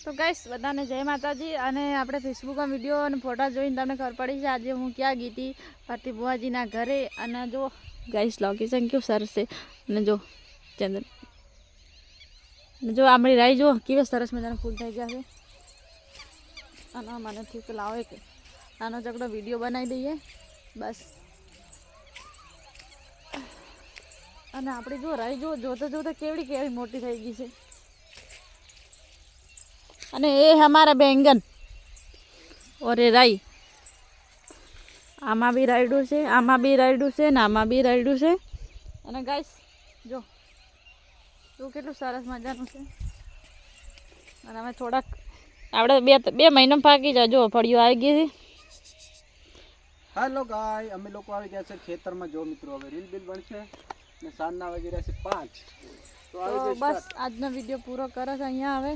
તો ગાઈસ બધાને જય માતાજી અને આપણે ફેસબુકમાં વિડીયો અને ફોટા જોઈને તમને ખબર પડી છે આજે હું ક્યાં ગઈ હતી ભારતી બુઆજીના ઘરે અને જો ગાઈસ લોકેશન કેવું સરસ છે અને જો ચંદ્ર જો આપણી રાઈ જો કેવા સરસ મજાના ફૂલ થઈ ગયા છે અને મને ઠીક લાવો એક નાનો ચકડો વિડીયો બનાવી દઈએ બસ અને આપણે જો રાઈ જો જોતા જોતા કેવડી મોટી થઈ ગઈ છે અને એ हमारा बैंगन और ये राई આમાં બી રાયડું છે આમાં બી રાયડું છે ને આમાં બી રાયડું છે અને ગાઈસ જો કેટલું સરસ મજાનું છે અને અમે થોડાક આપણે બે મહિના પાકી જાય જો ફળીઓ આવી ગઈ છે હેલો ગાય અમે લોકો આવી ગયા છે ખેતરમાં જો મિત્રો હવે રીલ બિલ બનશે ને સાંજના વાગી રહ્યા છે 5 તો બસ આજનો વિડીયો પૂરો કરે છે અહીંયા હવે